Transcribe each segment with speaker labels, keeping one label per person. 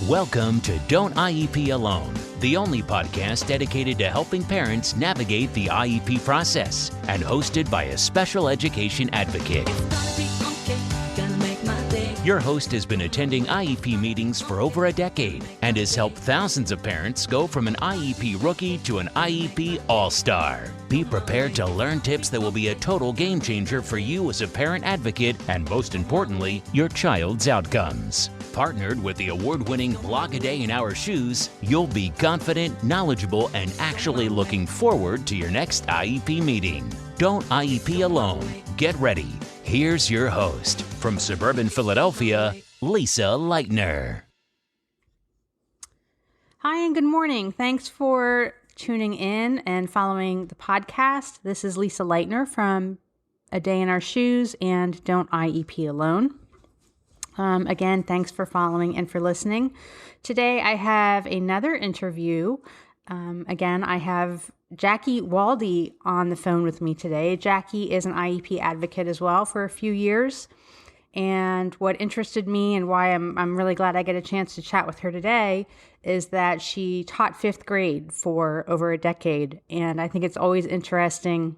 Speaker 1: Welcome to Don't IEP Alone, the only podcast dedicated to helping parents navigate the IEP process and hosted by a special education advocate. Your host has been attending IEP meetings for over a decade and has helped thousands of parents go from an IEP rookie to an IEP all-star. Be prepared to learn tips that will be a total game changer for you as a parent advocate and, most importantly, your child's outcomes. Partnered with the award-winning Blog a Day in Our Shoes, you'll be confident, knowledgeable, and actually looking forward to your next IEP meeting. Don't IEP alone. Get ready. Here's your host, from suburban Philadelphia, Lisa Leitner.
Speaker 2: Hi and good morning. Thanks for tuning in and following the podcast. This is Lisa Leitner from A Day in Our Shoes and Don't IEP Alone. Again, thanks for following and for listening. Today I have another interview. Again, I have Jackie Waldie on the phone with me today. Jackie is an IEP advocate as well for a few years. And what interested me and why I'm really glad I get a chance to chat with her today is that she taught fifth grade for over a decade. And I think it's always interesting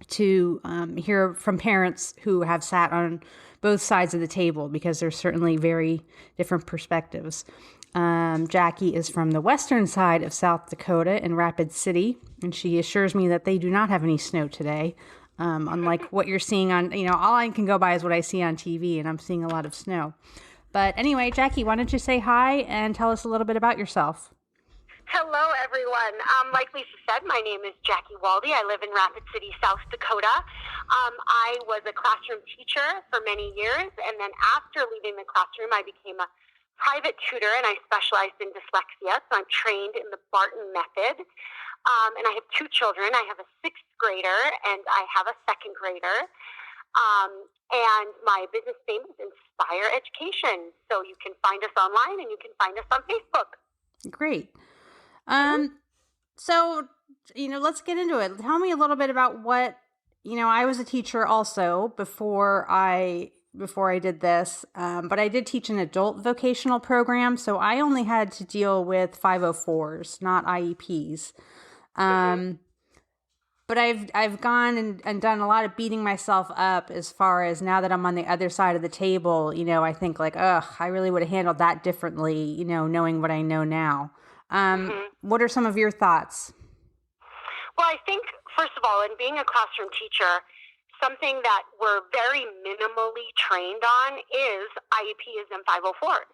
Speaker 2: to hear from parents who have sat on both sides of the table, because there's certainly very different perspectives. Jackie is from the western side of South Dakota in Rapid City, and she assures me that they do not have any snow today. Unlike what you're seeing on, all I can go by is what I see on TV, and I'm seeing a lot of snow. But anyway, Jackie, why don't you say hi and tell us a little bit about yourself?
Speaker 3: Hello, everyone. Like Lisa said, my name is Jackie Waldie. I live in Rapid City, South Dakota. I was a classroom teacher for many years, and then after leaving the classroom, I became a private tutor, and I specialized in dyslexia, so I'm trained in the Barton method. And I have two children. I have a sixth grader, and I have a second grader. And my business name is Inspire Education, so you can find us online, and you can find us on Facebook.
Speaker 2: Great. So, let's get into it. Tell me a little bit about what, I was a teacher also before I did this, but I did teach an adult vocational program. So I only had to deal with 504s, not IEPs. But I've gone and done a lot of beating myself up as far as now that I'm on the other side of the table, I think like, I really would have handled that differently, knowing what I know now. What are some of your thoughts?
Speaker 3: Well, I think, first of all, in being a classroom teacher, something that we're very minimally trained on is IEPs and 504s.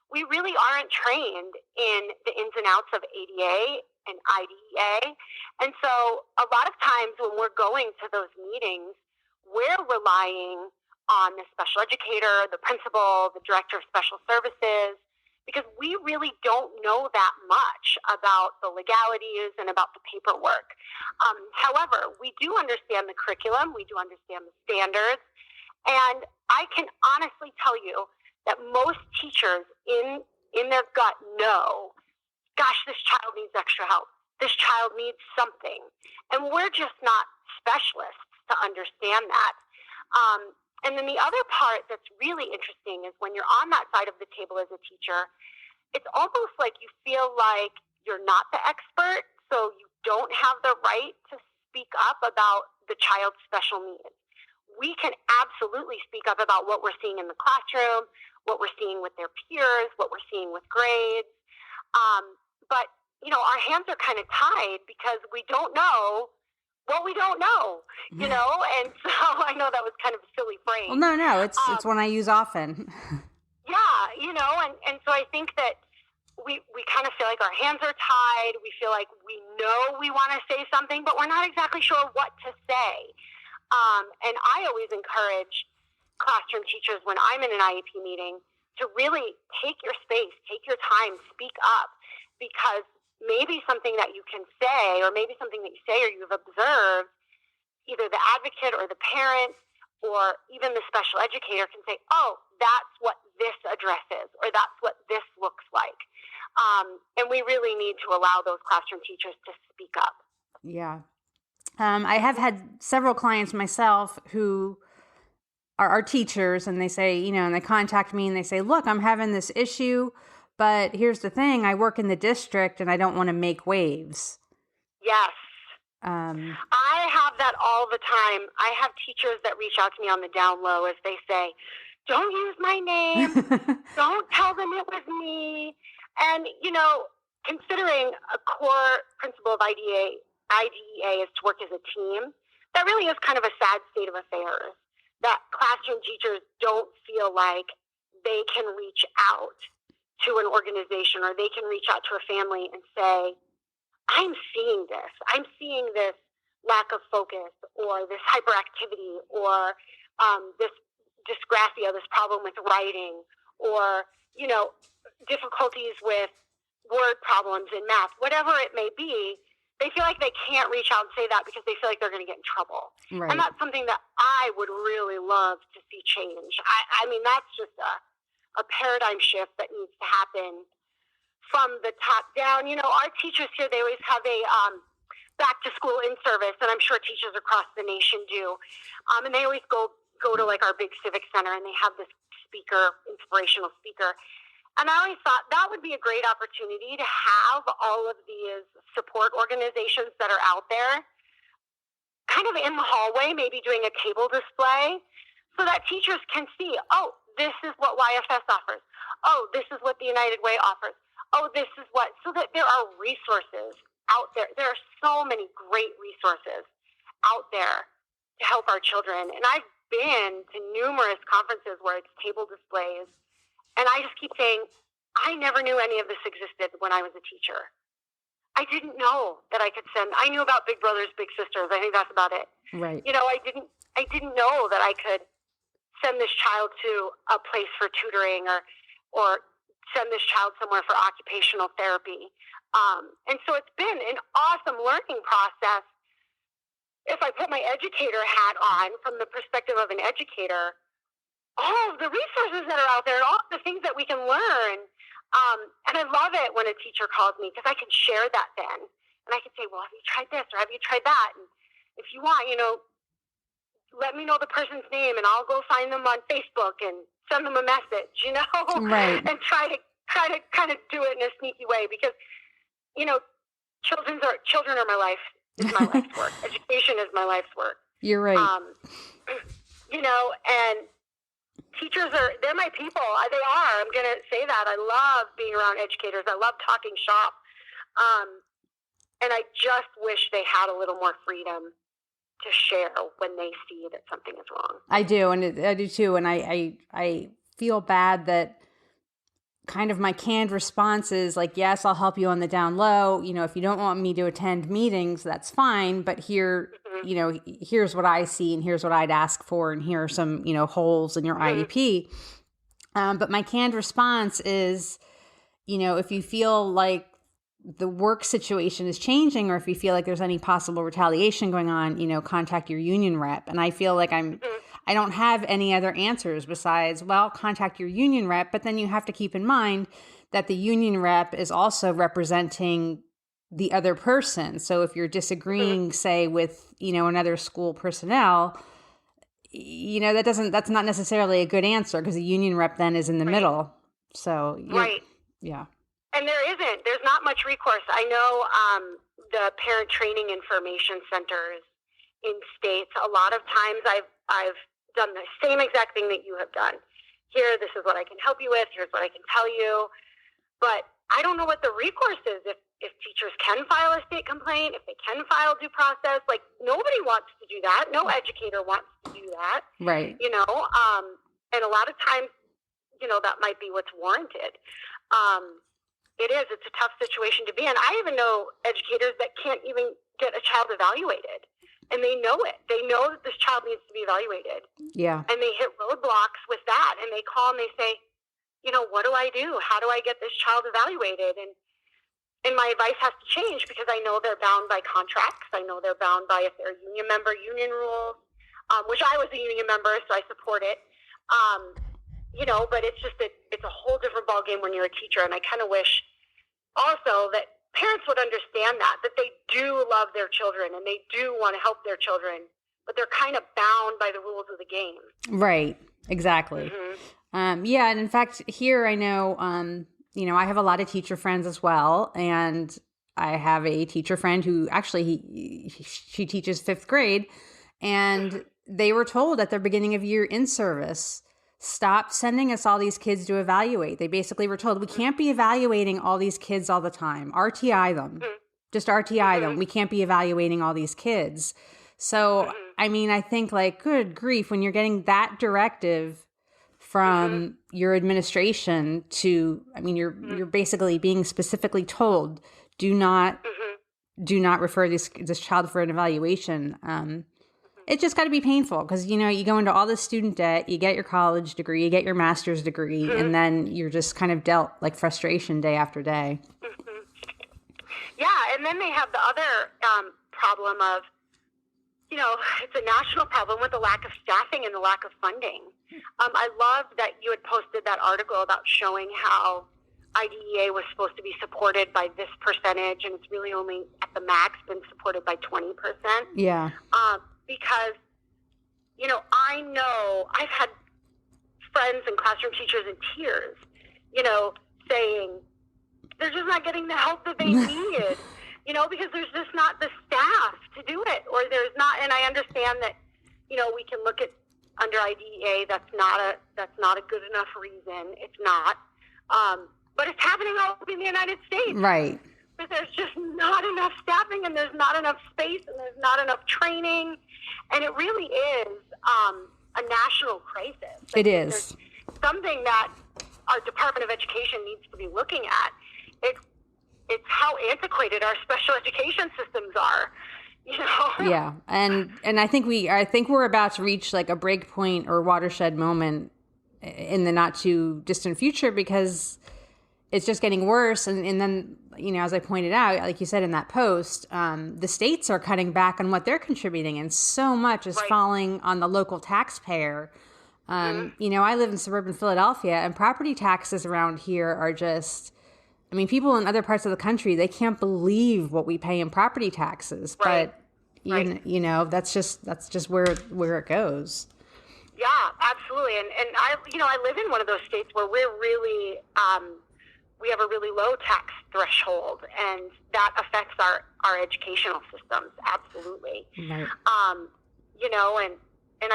Speaker 3: We really aren't trained in the ins and outs of ADA and IDEA. And so a lot of times when we're going to those meetings, we're relying on the special educator, the principal, the director of special services, because we really don't know that much about the legalities and about the paperwork. However, we do understand the curriculum, we do understand the standards, and I can honestly tell you that most teachers in their gut know, gosh, this child needs extra help. This child needs something. And we're just not specialists to understand that. And then the other part that's really interesting is when you're on that side of the table as a teacher, it's almost like you feel like you're not the expert, so you don't have the right to speak up about the child's special needs. We can absolutely speak up about what we're seeing in the classroom, what we're seeing with their peers, what we're seeing with grades. But, our hands are kind of tied because we don't know what we don't know, and so I know that was kind of a silly phrase.
Speaker 2: Well, no, it's one I use often.
Speaker 3: Yeah, and so I think that we kind of feel like our hands are tied. We feel like we know we want to say something, but we're not exactly sure what to say. And I always encourage classroom teachers when I'm in an IEP meeting to really take your space, take your time, speak up, because maybe something that you can say, or maybe something that you say or you've observed, either the advocate or the parent or even the special educator can say, oh, that's what this address is, or that's what this looks like. And we really need to allow those classroom teachers to speak up.
Speaker 2: Yeah. I have had several clients myself who are teachers, and they say, and they contact me and they say, look, I'm having this issue, But here's the thing, I work in the district and I don't want to make waves.
Speaker 3: Yes.
Speaker 2: I
Speaker 3: have that all the time. I have teachers that reach out to me on the down low as they say, don't use my name. Don't tell them it was me. And, considering a core principle of IDEA is to work as a team, that really is kind of a sad state of affairs, that classroom teachers don't feel like they can reach out to an organization or they can reach out to a family and say, I'm seeing this. I'm seeing this lack of focus or this hyperactivity or this dysgraphia, this problem with writing or, difficulties with word problems in math, whatever it may be. They feel like they can't reach out and say that because they feel like they're going to get in trouble.
Speaker 2: Right.
Speaker 3: And that's something that I would really love to see change. I mean, that's just a paradigm shift that needs to happen from the top down. Our teachers here, they always have a back to school in service, and I'm sure teachers across the nation do. And they always go to like our big civic center, and they have this inspirational speaker. And I always thought that would be a great opportunity to have all of these support organizations that are out there kind of in the hallway, maybe doing a cable display so that teachers can see, oh, this is what YFS offers. Oh, this is what the United Way offers. Oh, this is what, so that there are resources out there. There are so many great resources out there to help our children. And I've been to numerous conferences where it's table displays. And I just keep saying, I never knew any of this existed when I was a teacher. I didn't know that I could I knew about Big Brothers, Big Sisters. I think that's about it.
Speaker 2: Right.
Speaker 3: I didn't know that I could send this child to a place for tutoring or send this child somewhere for occupational therapy. And so it's been an awesome learning process. If I put my educator hat on from the perspective of an educator, all of the resources that are out there and all of the things that we can learn. And I love it when a teacher calls me because I can share that then. And I can say, well, have you tried this or have you tried that? And if you want, let me know the person's name and I'll go find them on Facebook and send them a message,
Speaker 2: Right.
Speaker 3: And try to kind of do it in a sneaky way because, children are my life, is my life's work. Education is my life's work.
Speaker 2: You're right.
Speaker 3: And teachers they're my people. They are. I'm going to say that. I love being around educators. I love talking shop. And I just wish they had a little more freedom to share when they see that something is wrong.
Speaker 2: I do. And I do too. And I feel bad that kind of my canned response is like, yes, I'll help you on the down low. If you don't want me to attend meetings, that's fine. But here, here's what I see and here's what I'd ask for. And here are some, holes in your IEP. But my canned response is, if you feel like the work situation is changing or if you feel like there's any possible retaliation going on, contact your union rep. And I feel like I don't have any other answers besides, well, contact your union rep. But then you have to keep in mind that the union rep is also representing the other person. So if you're disagreeing, say, with, another school personnel, that's not necessarily a good answer because the union rep then is in the middle. So,
Speaker 3: right.
Speaker 2: Yeah.
Speaker 3: And there's not much recourse. I know the parent training information centers in states, a lot of times I've done the same exact thing that you have done. Here, this is what I can help you with. Here's what I can tell you. But I don't know what the recourse is. If teachers can file a state complaint, if they can file due process, like nobody wants to do that. No educator wants to do that.
Speaker 2: Right.
Speaker 3: And a lot of times, that might be what's warranted. It is. It's a tough situation to be in. I even know educators that can't even get a child evaluated. And they know it. They know that this child needs to be evaluated.
Speaker 2: Yeah.
Speaker 3: And they hit roadblocks with that. And they call and they say, what do I do? How do I get this child evaluated? And my advice has to change because I know they're bound by contracts. I know they're bound by, if they're a union member, union rules, which I was a union member, so I support it. But it's just it's a whole different ballgame when you're a teacher. And I kind of wish also that parents would understand that they do love their children and they do want to help their children, but they're kind of bound by the rules of the game.
Speaker 2: Right. Exactly. Mm-hmm. And in fact, here I know I have a lot of teacher friends as well. And I have a teacher friend who actually, she teaches 5th grade. And they were told at their beginning of year in service, stop sending us all these kids to evaluate. They basically were told, we can't be evaluating all these kids all the time. RTI them. Just RTI them. We can't be evaluating all these kids. So, I mean, I think like, good grief, when you're getting that directive from your administration to, I mean, you're basically being specifically told, do not refer this child for an evaluation. It's just got to be painful because, you go into all this student debt, you get your college degree, you get your master's degree, and then you're just kind of dealt like frustration day after day.
Speaker 3: Yeah, and then they have the other problem of, it's a national problem with the lack of staffing and the lack of funding. I love that you had posted that article about showing how IDEA was supposed to be supported by this percentage, and it's really only at the max been supported by 20%.
Speaker 2: Yeah.
Speaker 3: Because, I know I've had friends and classroom teachers in tears, saying they're just not getting the help that they need, because there's just not the staff to do it, or there's not, and I understand that, we can look at under IDEA, that's not a good enough reason. It's not. But it's happening all over the United States.
Speaker 2: Right.
Speaker 3: But there's just not enough staffing, and there's not enough space, and there's not enough training, and it really is a national crisis.
Speaker 2: It is.
Speaker 3: There's something that our Department of Education needs to be looking at. It's how antiquated our special education systems are.
Speaker 2: Yeah, and I think we're about to reach like a break point or watershed moment in the not too distant future, because it's just getting worse. And then, as I pointed out, like you said in that post, the states are cutting back on what they're contributing, and so much is falling on the local taxpayer. I live in suburban Philadelphia, and property taxes around here are just, people in other parts of the country, they can't believe what we pay in property taxes. But, that's just where it goes.
Speaker 3: Yeah, absolutely. And I live in one of those states where we're really, we have a really low tax threshold, and that affects our educational systems. Absolutely.
Speaker 2: Right.
Speaker 3: And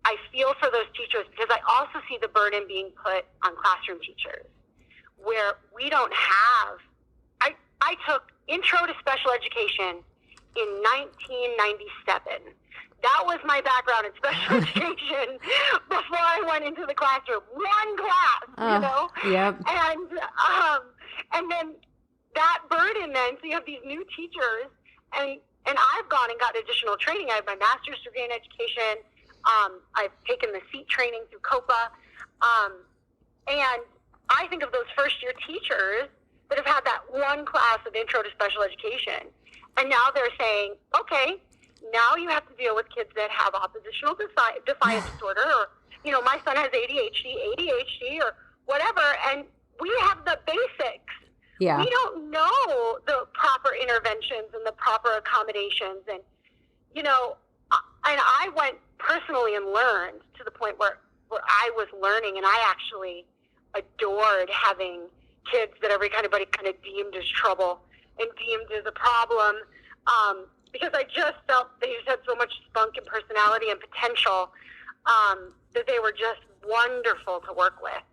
Speaker 3: I feel for those teachers, because I also see the burden being put on classroom teachers, where we don't have, I took Intro to Special Education in 1997. That was my background in special education before I went into the classroom. One class,
Speaker 2: Yep.
Speaker 3: And then that burden then, so you have these new teachers, and I've gone and got additional training. I have my master's degree in education. I've taken the SEAT training through COPA. And I think of those first-year teachers that have had that one class of Intro to Special Education. And now they're saying, okay, now you have to deal with kids that have oppositional defiance disorder, or, my son has ADHD, or whatever, and we have the basics.
Speaker 2: Yeah.
Speaker 3: We don't know the proper interventions and the proper accommodations. And, and I went personally and learned to the point where I was learning, and I actually adored having kids that everybody kind of deemed as trouble and deemed as a problem, because I just felt they just had so much spunk and personality and potential, that they were just wonderful to work with.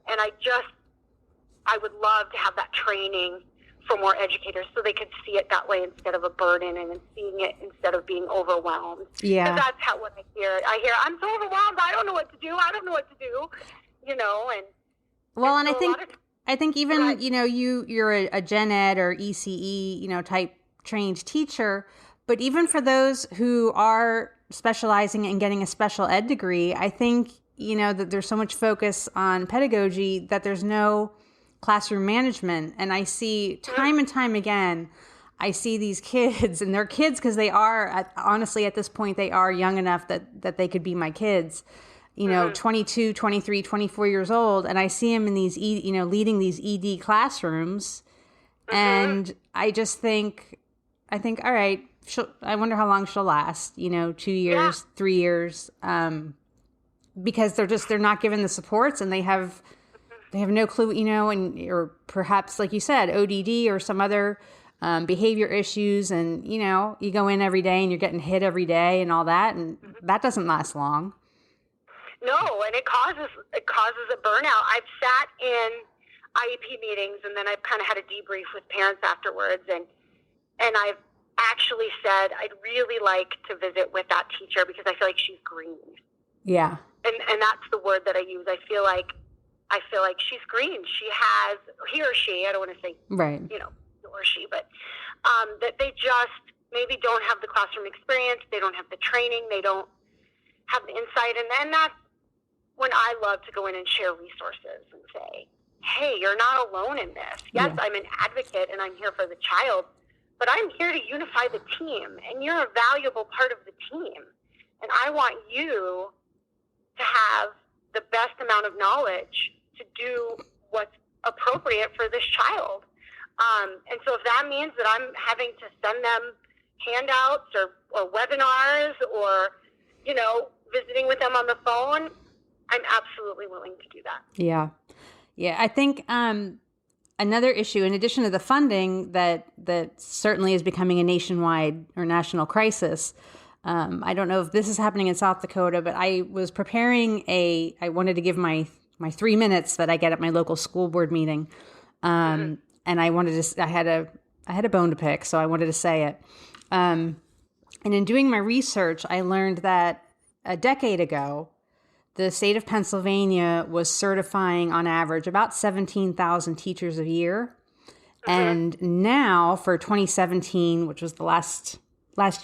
Speaker 3: And I would love to have that training for more educators so they could see it that way instead of a burden, and seeing it instead of being overwhelmed.
Speaker 2: Yeah.
Speaker 3: Because that's what I hear. I'm so overwhelmed. I don't know what to do. And
Speaker 2: well, and I think even, you're a gen ed or ECE, type trained teacher, but even for those who are specializing and getting a special ed degree, I think, that there's so much focus on pedagogy that there's no classroom management. And I see time and time again, I see these kids, and they're kids because they are, honestly, at this point, they are young enough that they could be my kids, 22, 23, 24 years old. And I see them in these, leading these ED classrooms. And I just think, all right, I wonder how long she'll last, 2 years, 3 years, because they're not given the supports, and they have They have no clue, or perhaps, like you said, ODD or some other behavior issues. And, you go in every day and you're getting hit every day and all that. And that doesn't last long.
Speaker 3: No, and it causes a burnout. I've sat in IEP meetings, and then I've kind of had a debrief with parents afterwards. And I've actually said, I'd really like to visit with that teacher because I feel like she's green.
Speaker 2: Yeah.
Speaker 3: And that's the word that I use. I feel like she's green. He or she, I don't want to say,
Speaker 2: right,
Speaker 3: or she, but that they just maybe don't have the classroom experience. They don't have the training. They don't have the insight. And then that's when I love to go in and share resources and say, hey, you're not alone in this. Yes, I'm an advocate and I'm here for the child, but I'm here to unify the team, and you're a valuable part of the team. And I want you to have the best amount of knowledge to do what's appropriate for this child. And so if that means that I'm having to send them handouts or webinars or, visiting with them on the phone, I'm absolutely willing to do that.
Speaker 2: Yeah. Yeah. I think another issue, in addition to the funding that certainly is becoming a nationwide or national crisis, I don't know if this is happening in South Dakota, but I was preparing I wanted to give my 3 minutes that I get at my local school board meeting. And I had a bone to pick, so I wanted to say it. And in doing my research, I learned that a decade ago, the state of Pennsylvania was certifying on average about 17,000 teachers a year. And now for 2017, which was the last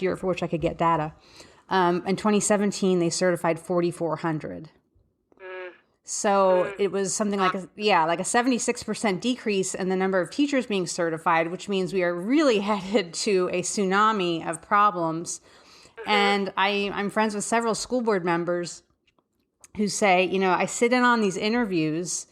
Speaker 2: year for which I could get data, in 2017, they certified 4,400. So it was something like a 76% decrease in the number of teachers being certified, which means we are really headed to a tsunami of problems. And I'm friends with several school board members who say, I sit in on these interviews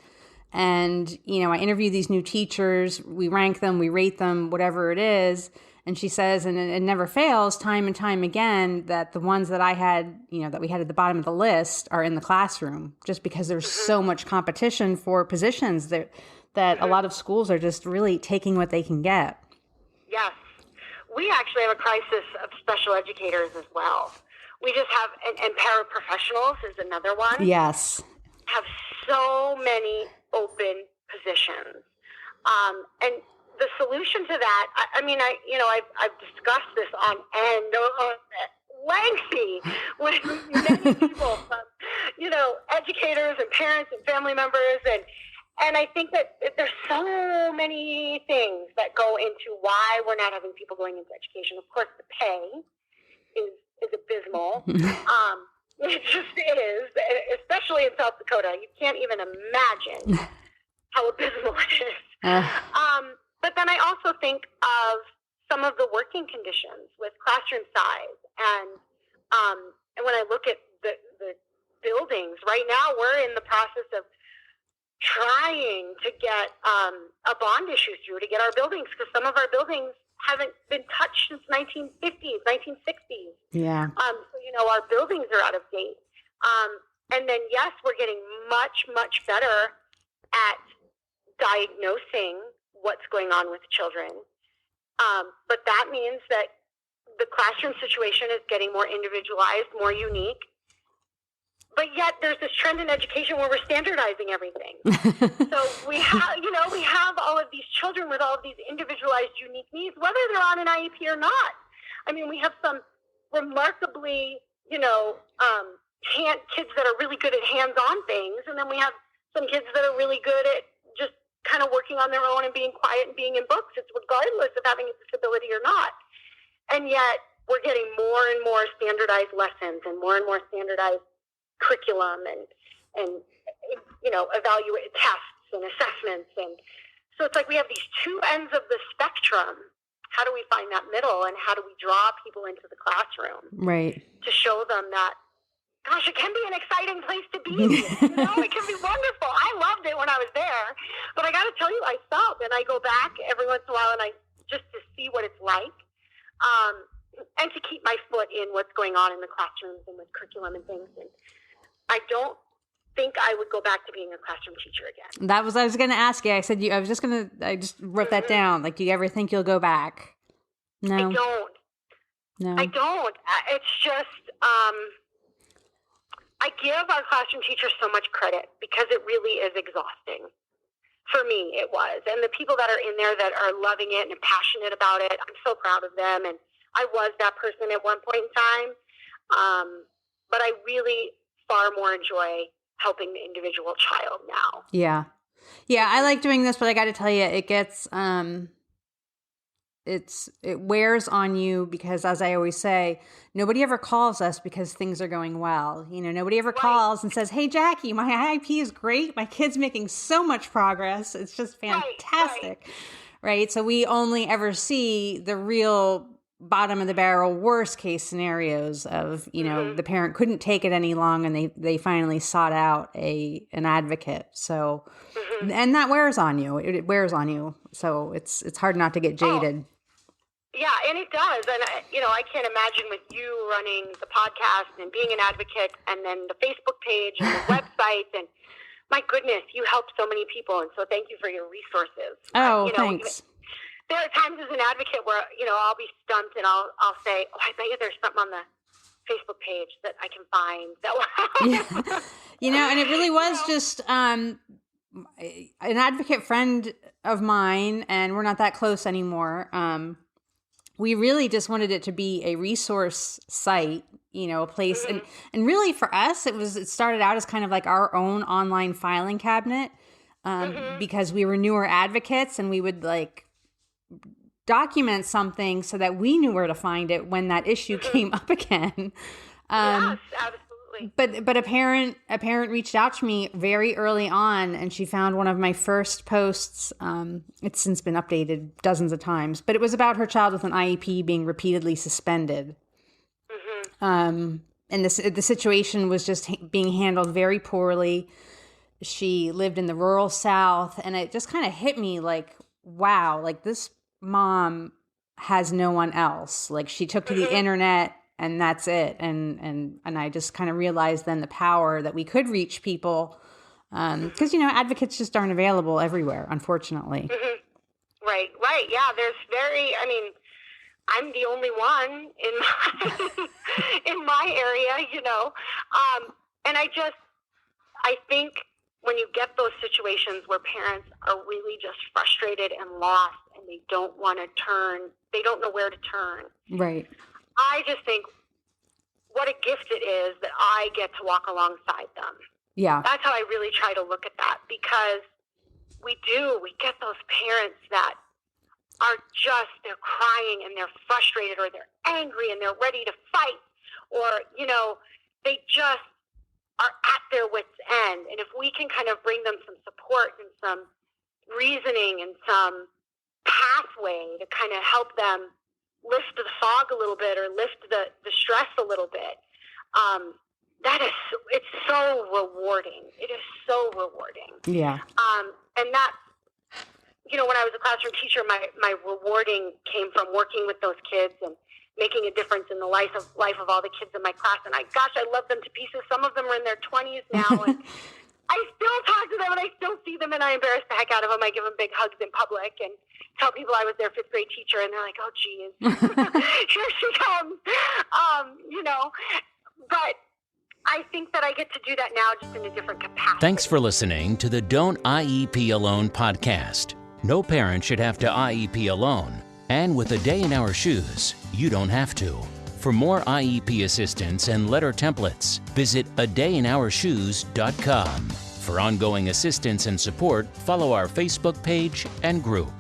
Speaker 2: and, I interview these new teachers, we rank them, we rate them, whatever it is. And she says, and it never fails time and time again, that the ones that I had, that we had at the bottom of the list are in the classroom, just because there's so much competition for positions that a lot of schools are just really taking what they can get.
Speaker 3: Yes. We actually have a crisis of special educators as well. We just have, and paraprofessionals is another one.
Speaker 2: Yes.
Speaker 3: Have so many open positions. And the solution to that, I've discussed this on end, lengthy with many people, educators and parents and family members, and I think that there's so many things that go into why we're not having people going into education. Of course, the pay is abysmal. It just is, especially in South Dakota. You can't even imagine how abysmal it is. But then I also think of some of the working conditions with classroom size. And when I look at the buildings, right now we're in the process of trying to get a bond issue through to get our buildings, because some of our buildings haven't been touched since 1950s, 1960s.
Speaker 2: Yeah.
Speaker 3: So, our buildings are out of date. And then, yes, we're getting much, much better at diagnosing what's going on with children. But that means that the classroom situation is getting more individualized, more unique. But yet there's this trend in education where we're standardizing everything. So we have all of these children with all of these individualized, unique needs, whether they're on an IEP or not. I mean, we have some remarkably, kids that are really good at hands-on things, and then we have some kids that are really good at just kind of working on their own and being quiet and being in books. It's regardless of having a disability or not. And yet we're getting more and more standardized lessons and more standardized curriculum and evaluate tests and assessments. And so it's like we have these two ends of the spectrum. How do we find that middle, and how do we draw people into the classroom?
Speaker 2: Right.
Speaker 3: To show them that, gosh, it can be an exciting place to be. It can be wonderful. I loved it when I was there. But I got to tell you, I stop and I go back every once in a while, and just to see what it's like, and to keep my foot in what's going on in the classrooms and with curriculum and things. And I don't think I would go back to being a classroom teacher again.
Speaker 2: I was going to ask you. I said, I just wrote that down. Like, do you ever think you'll go back? No.
Speaker 3: I don't.
Speaker 2: No.
Speaker 3: I don't. It's just, I give our classroom teachers so much credit because it really is exhausting. For me, it was. And the people that are in there that are loving it and passionate about it, I'm so proud of them. And I was that person at one point in time. But I really far more enjoy helping the individual child now.
Speaker 2: Yeah. Yeah, I like doing this, but I got to tell you, it gets, it wears on you because, as I always say, nobody ever calls us because things are going well. You know, nobody ever calls and says, "Hey, Jackie, my IEP is great. My kid's making so much progress. It's just fantastic." Right? So we only ever see the real bottom of the barrel, worst case scenarios of, you know, the parent couldn't take it any longer and they finally sought out an advocate. So, and that wears on you. It wears on you. So it's hard not to get jaded.
Speaker 3: Yeah, and it does. And, I can't imagine with you running the podcast and being an advocate and then the Facebook page and the website. And my goodness, you help so many people. And so thank you for your resources.
Speaker 2: Thanks.
Speaker 3: There are times as an advocate where, I'll be stumped and I'll say, "Oh, I bet you there's something on the Facebook page that I can find that will help."
Speaker 2: Yeah. And it really was just an advocate friend of mine, and we're not that close anymore. We really just wanted it to be a resource site, a place. And really for us, it started out as kind of like our own online filing cabinet because we were newer advocates and we would document something so that we knew where to find it when that issue came up again.
Speaker 3: Yes, absolutely.
Speaker 2: But a parent reached out to me very early on, and she found one of my first posts. It's since been updated dozens of times, but it was about her child with an IEP being repeatedly suspended. And the situation was just being handled very poorly. She lived in the rural South, and it just kind of hit me like, wow, this mom has no one else. She took to the internet and that's it. And I just kind of realized then the power that we could reach people. Cause advocates just aren't available everywhere, unfortunately.
Speaker 3: Right. Yeah. I'm the only one in my area, and I think when you get those situations where parents are really just frustrated and lost and they don't want to turn, they don't know where to turn.
Speaker 2: Right.
Speaker 3: I just think what a gift it is that I get to walk alongside them.
Speaker 2: Yeah.
Speaker 3: That's how I really try to look at that, because we get those parents that are they're crying and they're frustrated or they're angry and they're ready to fight, or, they just are at their wits' end. And if we can kind of bring them some support and some reasoning and some pathway to kind of help them lift the fog a little bit or lift the stress a little bit, it's so rewarding. It is so rewarding.
Speaker 2: Yeah.
Speaker 3: And that, when I was a classroom teacher, my rewarding came from working with those kids and making a difference in the life of all the kids in my class. And I love them to pieces. Some of them are in their 20s now, and I still talk to them and I still see them, and I embarrass the heck out of them. I give them big hugs in public and tell people I was their 5th grade teacher, and they're like, "Oh, geez, here she comes." But I think that I get to do that now just in a different capacity.
Speaker 1: Thanks for listening to the Don't IEP Alone podcast. No parent should have to IEP alone. And with A Day in Our Shoes, you don't have to. For more IEP assistance and letter templates, visit adayinourshoes.com. For ongoing assistance and support, follow our Facebook page and group.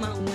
Speaker 4: come on.